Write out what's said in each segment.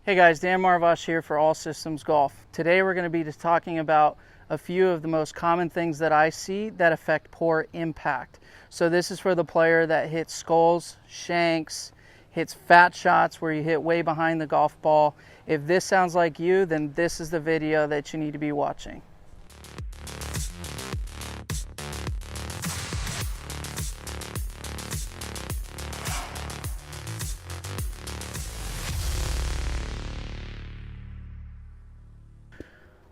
Hey guys, Dan Marvosh here for All Systems Golf. Today we're going to be just talking about a few of the most common things that I see that affect poor impact. So this is for the player that hits skulls, shanks, hits fat shots where you hit way behind the golf ball. If this sounds like you, then this is the video that you need to be watching.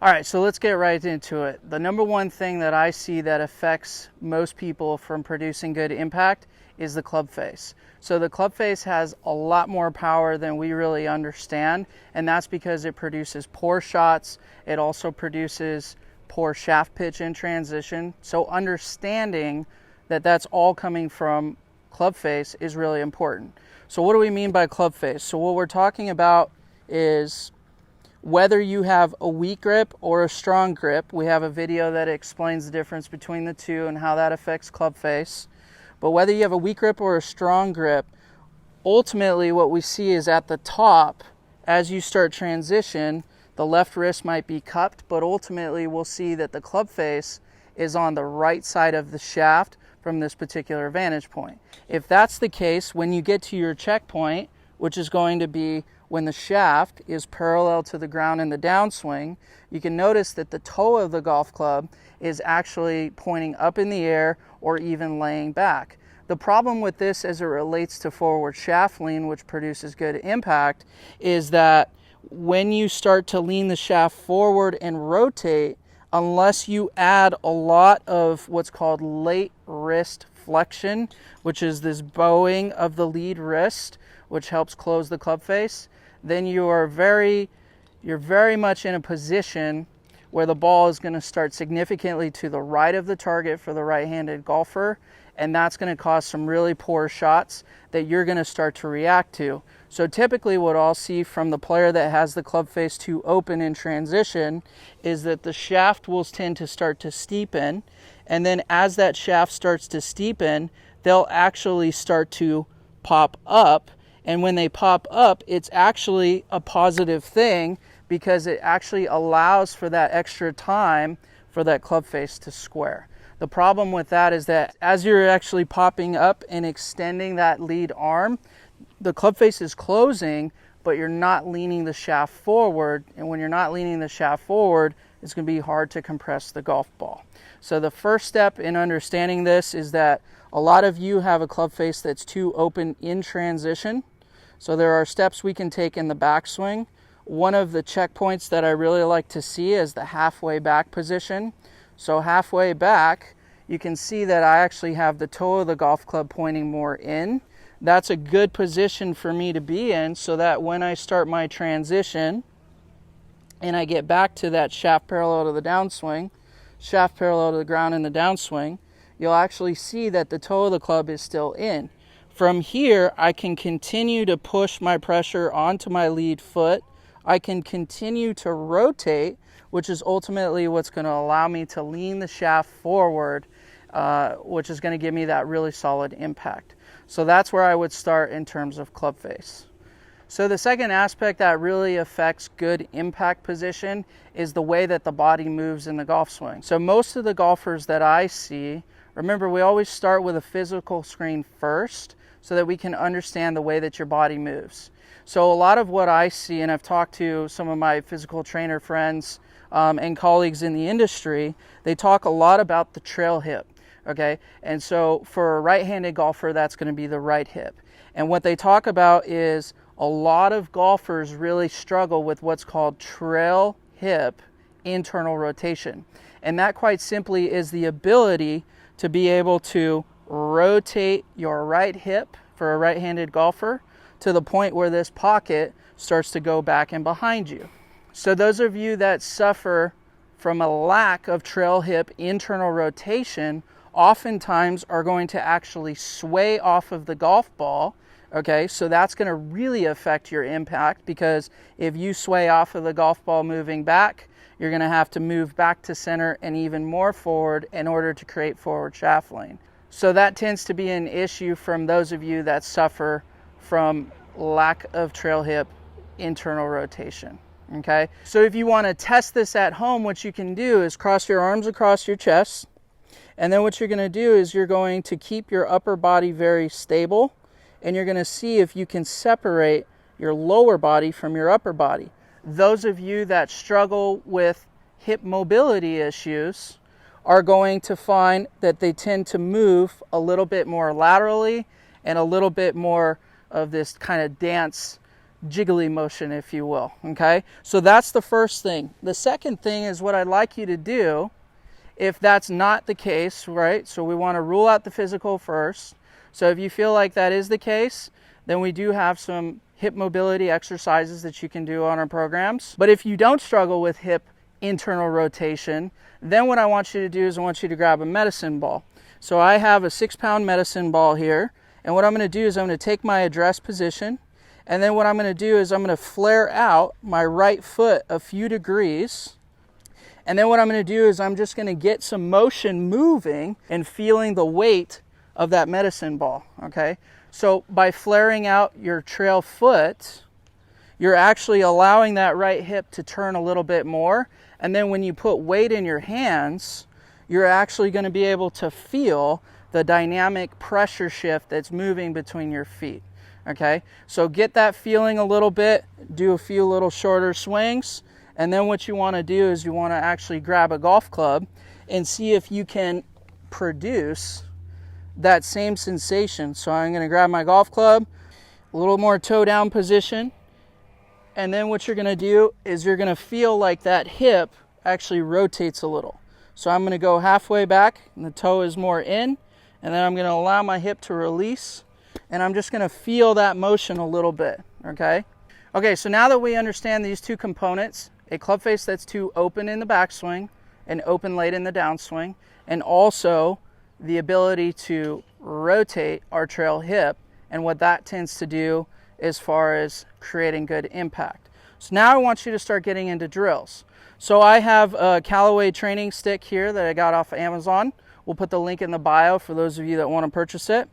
All right, so let's get right into it. The number one thing that I see that affects most people from producing good impact is the club face. So the club face has a lot more power than we really understand, and that's because it produces poor shots. It also produces poor shaft pitch in transition. So understanding that that's all coming from club face is really important. So what do we mean by club face? So what we're talking about is whether you have a weak grip or a strong grip. We have a video that explains the difference between the two and how that affects club face. But whether you have a weak grip or a strong grip, ultimately what we see is at the top, as you start transition, the left wrist might be cupped, but ultimately we'll see that the club face is on the right side of the shaft from this particular vantage point. If that's the case, when you get to your checkpoint, which is going to be when the shaft is parallel to the ground in the downswing, you can notice that the toe of the golf club is actually pointing up in the air or even laying back. The problem with this as it relates to forward shaft lean, which produces good impact, is that when you start to lean the shaft forward and rotate, unless you add a lot of what's called late wrist flexion, which is this bowing of the lead wrist, which helps close the club face, then you're very much in a position where the ball is going to start significantly to the right of the target for the right-handed golfer, and that's going to cause some really poor shots that you're going to start to react to. So typically what I'll see from the player that has the club face too open in transition is that the shaft will tend to start to steepen, and then as that shaft starts to steepen, they'll actually start to pop up. And when they pop up, it's actually a positive thing because it actually allows for that extra time for that club face to square. The problem with that is that as you're actually popping up and extending that lead arm, the club face is closing, but you're not leaning the shaft forward. And when you're not leaning the shaft forward, it's going to be hard to compress the golf ball. So the first step in understanding this is that a lot of you have a club face that's too open in transition. So there are steps we can take in the backswing. One of the checkpoints that I really like to see is the halfway back position. So halfway back, you can see that I actually have the toe of the golf club pointing more in. That's a good position for me to be in so that when I start my transition and I get back to that shaft parallel to the downswing, shaft parallel to the ground in the downswing, you'll actually see that the toe of the club is still in. From here, I can continue to push my pressure onto my lead foot. I can continue to rotate, which is ultimately what's going to allow me to lean the shaft forward, which is going to give me that really solid impact. So that's where I would start in terms of club face. So the second aspect that really affects good impact position is the way that the body moves in the golf swing. So most of the golfers that I see, remember we always start with a physical screen first, so that we can understand the way that your body moves. So a lot of what I see, and I've talked to some of my physical trainer friends and colleagues in the industry, they talk a lot about the trail hip, okay? And so for a right-handed golfer, that's gonna be the right hip. And what they talk about is a lot of golfers really struggle with what's called trail hip internal rotation. And that quite simply is the ability to be able to rotate your right hip for a right-handed golfer to the point where this pocket starts to go back and behind you. So those of you that suffer from a lack of trail hip internal rotation oftentimes are going to actually sway off of the golf ball, okay? So that's going to really affect your impact because if you sway off of the golf ball moving back, you're going to have to move back to center and even more forward in order to create forward shaft lean. So that tends to be an issue from those of you that suffer from lack of trail hip internal rotation. Okay, so if you want to test this at home, what you can do is cross your arms across your chest, and then what you're going to do is you're going to keep your upper body very stable, and you're going to see if you can separate your lower body from your upper body. Those of you that struggle with hip mobility issues are going to find that they tend to move a little bit more laterally and a little bit more of this kind of dance jiggly motion, if you will. Okay, so that's the first thing. The second thing is what I'd like you to do if that's not the case, right? So we want to rule out the physical first. So if you feel like that is the case, then we do have some hip mobility exercises that you can do on our programs. But if you don't struggle with hip internal rotation, then what I want you to do is I want you to grab a medicine ball. So I have a 6-pound medicine ball here, and what I'm going to do is I'm going to take my address position, and then what I'm going to do is I'm going to flare out my right foot a few degrees. And then what I'm going to do is I'm just going to get some motion moving and feeling the weight of that medicine ball. Okay, so by flaring out your trail foot, you're actually allowing that right hip to turn a little bit more. And then when you put weight in your hands, you're actually going to be able to feel the dynamic pressure shift that's moving between your feet. Okay, so get that feeling a little bit, do a few little shorter swings, and then what you want to do is you want to actually grab a golf club and see if you can produce that same sensation. So I'm going to grab my golf club, a little more toe down position, and then what you're going to do is you're going to feel like that hip actually rotates a little. So I'm going to go halfway back and the toe is more in, and then I'm going to allow my hip to release, and I'm just going to feel that motion a little bit. Okay, so now that we understand these two components, a club face that's too open in the backswing and open late in the downswing, and also the ability to rotate our trail hip and what that tends to do as far as creating good impact. So now I want you to start getting into drills. So I have a Callaway training stick here that I got off of Amazon. We'll put the link in the bio for those of you that want to purchase it.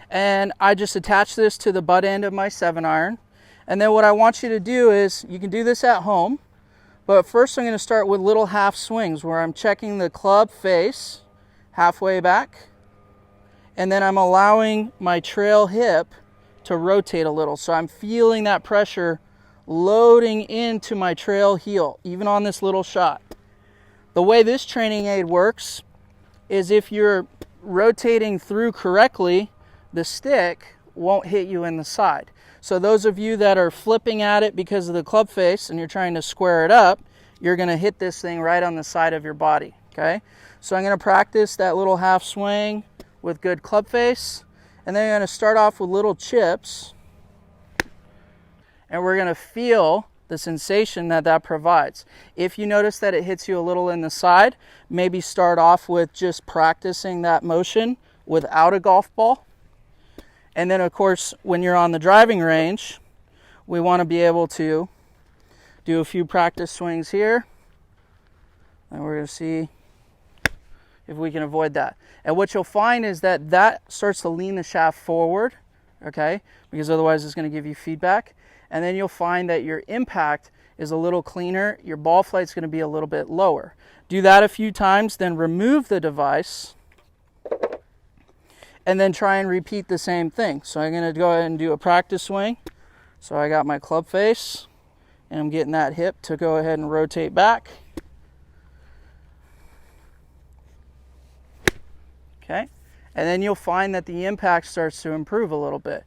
And I just attach this to the butt end of my 7-iron. And then what I want you to do is, you can do this at home, but first I'm going to start with little half swings where I'm checking the club face halfway back, and then I'm allowing my trail hip to rotate a little. So I'm feeling that pressure loading into my trail heel, even on this little shot. The way this training aid works is if you're rotating through correctly, the stick won't hit you in the side. So those of you that are flipping at it because of the club face and you're trying to square it up, you're going to hit this thing right on the side of your body. Okay, so I'm going to practice that little half swing with good club face, and then I'm going to start off with little chips, and we're going to feel the sensation that that provides. If you notice that it hits you a little in the side, maybe start off with just practicing that motion without a golf ball. And then of course, when you're on the driving range, we want to be able to do a few practice swings here, and we're going to see if we can avoid that. And what you'll find is that that starts to lean the shaft forward, okay, because otherwise it's going to give you feedback. And then you'll find that your impact is a little cleaner, your ball flight's going to be a little bit lower. Do that a few times, then remove the device, and then try and repeat the same thing. So I'm going to go ahead and do a practice swing. So I got my club face, and I'm getting that hip to go ahead and rotate back. Okay, and then you'll find that the impact starts to improve a little bit.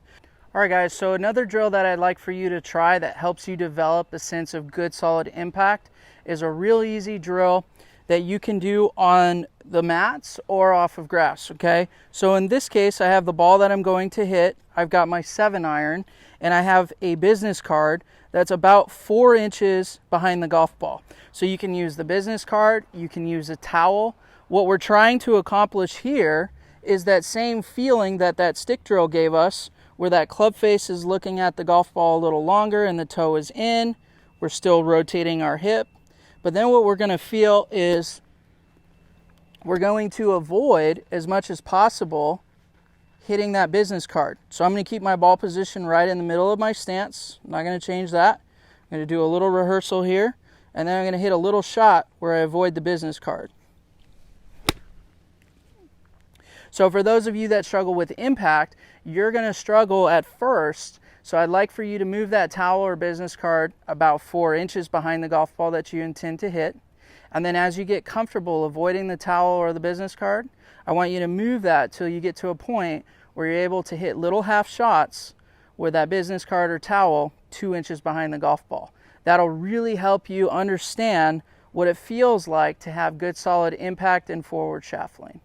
All right guys, so another drill that I'd like for you to try that helps you develop a sense of good solid impact is a real easy drill that you can do on the mats or off of grass. Okay, so in this case I have the ball that I'm going to hit, I've got my 7-iron, and I have a business card that's about 4 inches behind the golf ball. So you can use the business card, you can use a towel. What we're trying to accomplish here is that same feeling that that stick drill gave us, where that club face is looking at the golf ball a little longer and the toe is in. We're still rotating our hip. But then what we're going to feel is we're going to avoid as much as possible hitting that business card. So I'm going to keep my ball position right in the middle of my stance. I'm not going to change that. I'm going to do a little rehearsal here, and then I'm going to hit a little shot where I avoid the business card. So for those of you that struggle with impact, you're going to struggle at first. So I'd like for you to move that towel or business card about 4 inches behind the golf ball that you intend to hit. And then as you get comfortable avoiding the towel or the business card, I want you to move that till you get to a point where you're able to hit little half shots with that business card or towel 2 inches behind the golf ball. That'll really help you understand what it feels like to have good solid impact and forward shaft lane.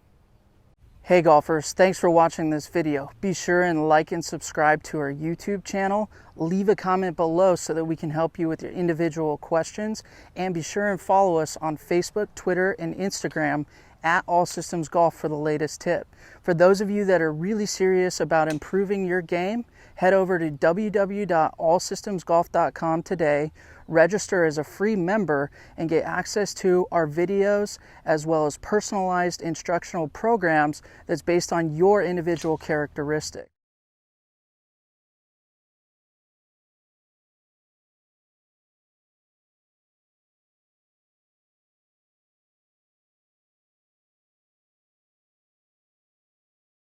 Hey golfers, thanks for watching this video. Be sure and like and subscribe to our YouTube channel. Leave a comment below so that we can help you with your individual questions. And be sure and follow us on Facebook, Twitter, and Instagram at All Systems Golf for the latest tip. For those of you that are really serious about improving your game, head over to www.allsystemsgolf.com today, register as a free member, and get access to our videos as well as personalized instructional programs that's based on your individual characteristics.